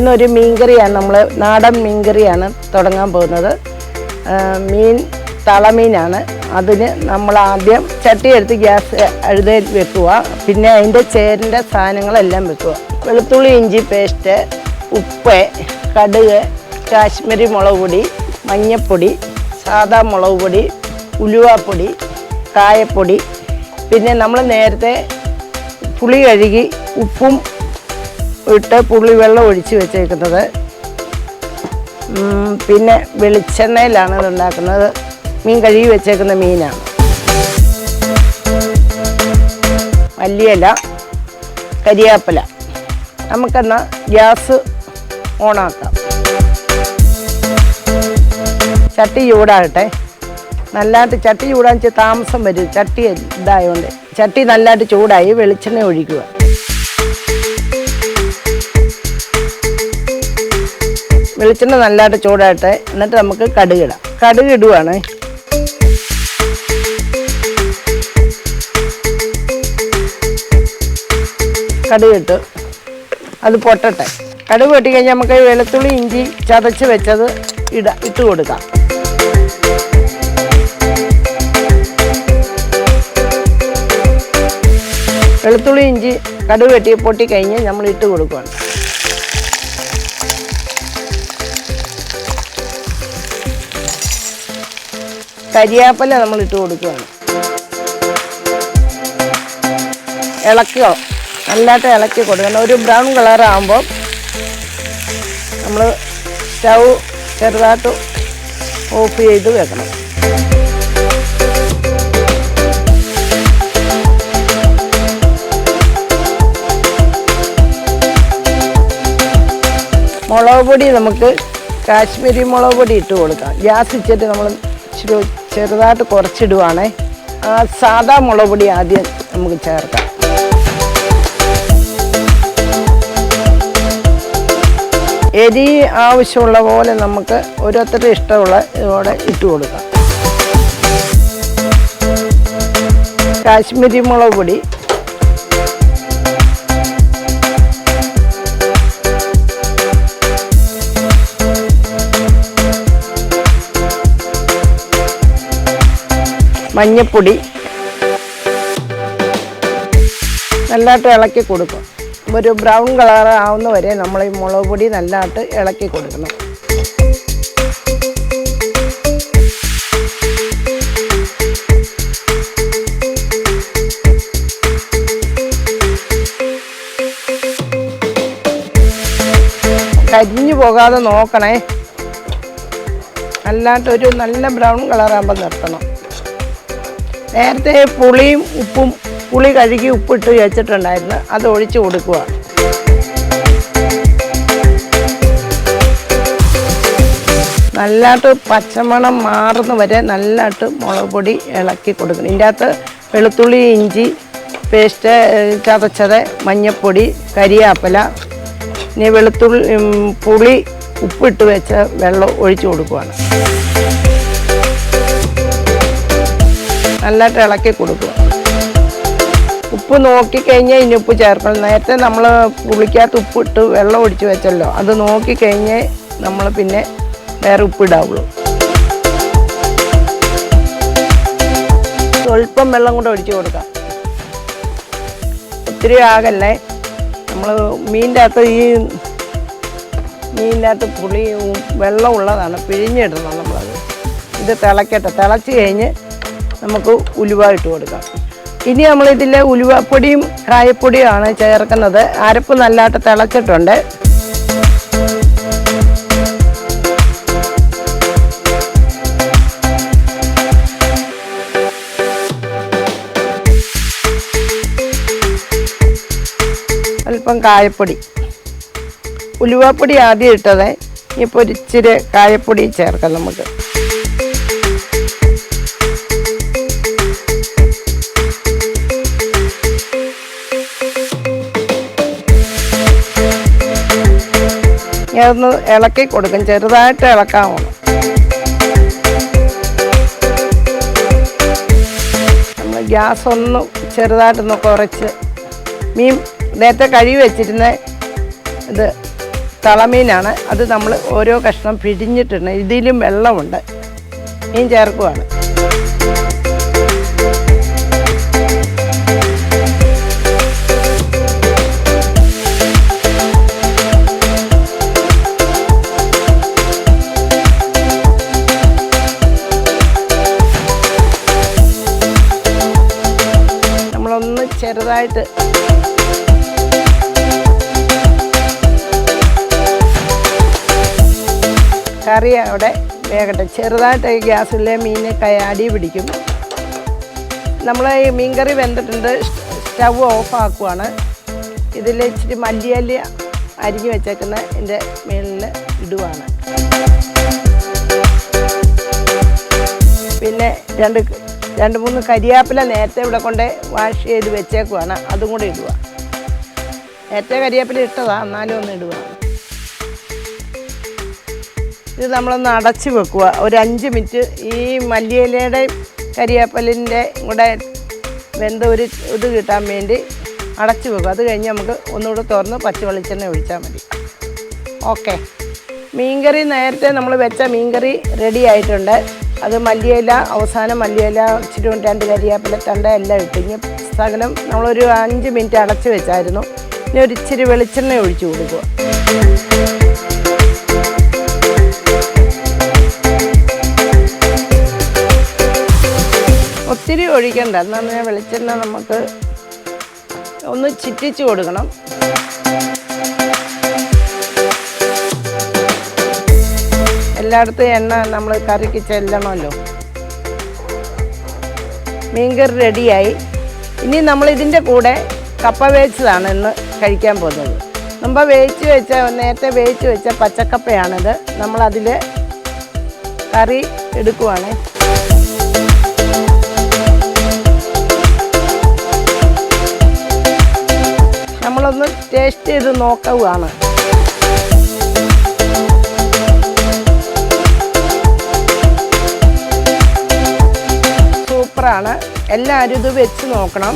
ഇന്നൊരു മീൻകറിയാണ്, നമ്മൾ നാടൻ മീൻകറിയാണ് തുടങ്ങാൻ പോകുന്നത്. മീൻ തളമീനാണ്. അതിന് നമ്മൾ ആദ്യം ചട്ടി എടുത്ത് ഗ്യാസ് എഴുതേൽ വെക്കുക. പിന്നെ അതിൻ്റെ ചേരിൻ്റെ സാധനങ്ങളെല്ലാം വെക്കുക. വെളുത്തുള്ളി ഇഞ്ചി പേസ്റ്റ്, ഉപ്പ്, കടുക്, കാശ്മീരി മുളക് പൊടി, മഞ്ഞൾപ്പൊടി, സാദാ മുളക് പൊടി, ഉലുവാപ്പൊടി, കായപ്പൊടി, പിന്നെ നമ്മൾ നേരത്തെ പുളി കഴുകി ഉപ്പും ഇട്ട് പുളി വെള്ളം ഒഴിച്ച് വെച്ചേക്കുന്നത്. പിന്നെ വെളിച്ചെണ്ണയിലാണ് ഇത് ഉണ്ടാക്കുന്നത്. മീൻ കഴുകി വെച്ചേക്കുന്ന മീനാണ്. മല്ലിയില, കരിയാപ്പില. നമുക്കെന്നാൽ ഗ്യാസ് ഓണാക്കാം. ചട്ടി ചൂടാകട്ടെ. നല്ലതായിട്ട് ചട്ടി ചൂടാൻ വെച്ചാൽ താമസം വരും. ചട്ടി ഇതായതുകൊണ്ട് ചട്ടി നല്ലതായിട്ട് ചൂടായി വെളിച്ചെണ്ണ ഒഴിക്കുക. വെളിച്ചെണ്ണ നല്ലതായിട്ട് ചൂടാകട്ടെ. എന്നിട്ട് നമുക്ക് കടുകിടാം. കടുക് ഇടുവാണ്. കടുകിട്ട് അത് പൊട്ടട്ടെ. കടുക് പൊട്ടിക്കഴിഞ്ഞാൽ നമുക്ക് വെളുത്തുള്ളി ഇഞ്ചി ചതച്ച് വെച്ചത് ഇട്ട് കൊടുക്കാം. വെളുത്തുള്ളി ഇഞ്ചി കടുക് പൊട്ടിക്കഴിഞ്ഞ് നമ്മൾ ഇട്ട് കൊടുക്കുകയാണ്. കരിയാപ്പില നമ്മൾ ഇട്ട് കൊടുക്കുകയാണ്. ഇളക്കുക, നല്ലതായിട്ട് ഇളക്കി കൊടുക്കണം. ഒരു ബ്രൗൺ കളറാകുമ്പോൾ നമ്മൾ സ്റ്റൗ ചെറുതായിട്ട് ഓഫ് ചെയ്ത് വെക്കണം. മുളക് പൊടി നമുക്ക് കാശ്മീരി മുളക് പൊടി ഇട്ട് കൊടുക്കാം. ഗ്യാസ് ഇച്ചിട്ട് നമ്മൾ ചെറുതായിട്ട് കുറച്ചിടുവാണേ. സാദാ മുളക് പൊടി ആദ്യം നമുക്ക് ചേർക്കാം. എരി ആവശ്യമുള്ള പോലെ നമുക്ക് ഓരോരുത്തരുടെ ഇഷ്ടമുള്ള ഇതോടെ ഇട്ട് കൊടുക്കാം. കാശ്മീരി മുളക് പൊടി, മഞ്ഞൾപ്പൊടി നല്ലതായിട്ട് ഇളക്കി കൊടുക്കും. ഒരു ബ്രൗൺ കളർ ആവുന്ന വരെ നമ്മൾ ഈ മുളക് പൊടി നല്ലതായിട്ട് ഇളക്കി കൊടുക്കണം. കരിഞ്ഞു പോകാതെ നോക്കണേ. നല്ലതായിട്ട് ഒരു നല്ല ബ്രൗൺ കളറാകുമ്പോൾ നിർത്തണം. നേരത്തെ പുളിയും ഉപ്പും പുളി കഴുകി ഉപ്പിട്ട് വെച്ചിട്ടുണ്ടായിരുന്നു. അത് ഒഴിച്ച് കൊടുക്കുക. നല്ലതായിട്ട് പച്ചമണം മാറുന്ന വരെ നല്ലതായിട്ട് മുളക് പൊടി ഇളക്കി കൊടുക്കണം. ഇതിൻ്റെ അകത്ത് വെളുത്തുള്ളി ഇഞ്ചി പേസ്റ്റ് ചതച്ചത്, മഞ്ഞൾപ്പൊടി, കരിയാപ്പില, ഇനി പുളി ഉപ്പിട്ട് വെച്ച വെള്ളം ഒഴിച്ച് കൊടുക്കുകയാണ്. നല്ലതായിട്ട് ഇളക്കി കൊടുക്കുക. ഉപ്പ് നോക്കിക്കഴിഞ്ഞാൽ ഇനി ഉപ്പ് ചേർക്കണം. നേരത്തെ നമ്മൾ പുളിക്കകത്ത് ഉപ്പിട്ട് വെള്ളം ഒഴിച്ച് വെച്ചല്ലോ, അത് നോക്കിക്കഴിഞ്ഞ് നമ്മൾ പിന്നെ വേറെ ഉപ്പിടാവുള്ളൂ. സ്വല്പം വെള്ളം കൂടെ ഒഴിച്ച് കൊടുക്കാം. ഒത്തിരി ആകല്ലേ. നമ്മൾ മീനിൻ്റെ അകത്ത് പുളി വെള്ളം ഉള്ളതാണ്, പിഴിഞ്ഞിടണം നമ്മളത്. ഇത് തിളക്കട്ടെ. തിളച്ച് കഴിഞ്ഞ് നമുക്ക് ഉലുവ ഇട്ട് കൊടുക്കാം. ഇനി നമ്മളിതിൽ ഉലുവപ്പൊടിയും കായപ്പൊടിയുമാണ് ചേർക്കുന്നത്. അരപ്പ് നല്ലതായിട്ട് തിളച്ചിട്ടുണ്ട്. അല്പം കായപ്പൊടി, ഉലുവപ്പൊടി ആദ്യം ഇട്ടത്. ഇപ്പോൾ ഒരിച്ചിരി കായപ്പൊടി ചേർക്കാം നമുക്ക്. ഒന്ന് ഇളക്കി കൊടുക്കും. ചെറുതായിട്ട് ഇളക്കാവണം. നമ്മൾ ഗ്യാസ് ഒന്ന് ചെറുതായിട്ടൊന്ന് കുറച്ച് മീൻ നേരത്തെ കഴുകി വെച്ചിരുന്ന ഇത് തളമീനാണ്. അത് നമ്മൾ ഓരോ കഷ്ണം പിഴിഞ്ഞിട്ടുണ്ട്. ഇതിലും വെള്ളമുണ്ട്. മീൻ ചേർക്കുവാണ്. നമ്മളൊന്ന് ചെറുതായിട്ട് കറി അവിടെ വേകട്ടെ. ചെറുതായിട്ട് ഗ്യാസിലെ മീന് അടി പിടിക്കും. നമ്മൾ ഈ മീൻകറി വെന്തിട്ടുണ്ട്. സ്റ്റൗ ഓഫ് ആക്കുവാണ്. ഇതിൽ ഇച്ചിരി മല്ലിയല്ലി അരിഞ്ഞ് വെച്ചേക്കുന്ന ഇതിൻ്റെ മേളിൽ ഇടുവാണ്. പിന്നെ രണ്ട് മൂന്ന് കരിയാപ്പില നേരത്തെ ഇവിടെ കൊണ്ട് വാഷ് ചെയ്ത് വെച്ചേക്കുവാണ്. അതും കൂടെ ഇടുക. നേരത്തെ കരിയാപ്പില ഇട്ടതാണ്, എന്നാലും ഒന്ന് ഇടുകയാണ്. ഇത് നമ്മളൊന്ന് അടച്ച് വെക്കുക. ഒരു 5 മിനിറ്റ് ഈ മല്ലിയിലയുടെ കരിയാപ്പലിൻ്റെ കൂടെ വെന്ത ഒരു ഇത് കിട്ടാൻ വേണ്ടി അടച്ച് വെക്കുക. അത് കഴിഞ്ഞ് നമുക്ക് ഒന്നുകൂടെ തുറന്ന് പച്ച വെളിച്ചെണ്ണ ഒഴിച്ചാൽ മതി. ഓക്കെ, മീൻകറി നേരത്തെ നമ്മൾ വെച്ച മീൻകറി റെഡി ആയിട്ടുണ്ട്. അത് മല്ലിയില അവസാനം മല്ലിയില ഇച്ചിരി 2 കരിയാപ്പില തണ്ട എല്ലാം ഇട്ട് ഇനി സകലം നമ്മളൊരു 5 മിനിറ്റ് അടച്ച് വെച്ചായിരുന്നു. ഇനി ഒരു ഇച്ചിരി വെളിച്ചെണ്ണ ഒഴിച്ച് കൊടുക്കുക. ഒത്തിരി ഒഴിക്കണ്ട. എന്നാൽ വെളിച്ചെണ്ണ നമുക്ക് ഒന്ന് ചിറ്റിച്ച് കൊടുക്കണം. എല്ലായിടത്തും എണ്ണ നമ്മൾ കറിക്ക് ചെല്ലണമല്ലോ. മീൻകറി റെഡിയായി. ഇനി നമ്മളിതിൻ്റെ കൂടെ കപ്പ വേവിച്ചതാണ് ഇന്ന് കഴിക്കാൻ പോകുന്നത്. നമ്മൾ നേരത്തെ വേവിച്ച് വെച്ച പച്ചക്കപ്പയാണിത്. നമ്മളതിൽ കറി എടുക്കുവാണ്. നമ്മളൊന്ന് ടേസ്റ്റ് ചെയ്ത് നോക്കുകയാണ്. സൂപ്പറാണ്. എല്ലാവരും ഇത് വെച്ച് നോക്കണം.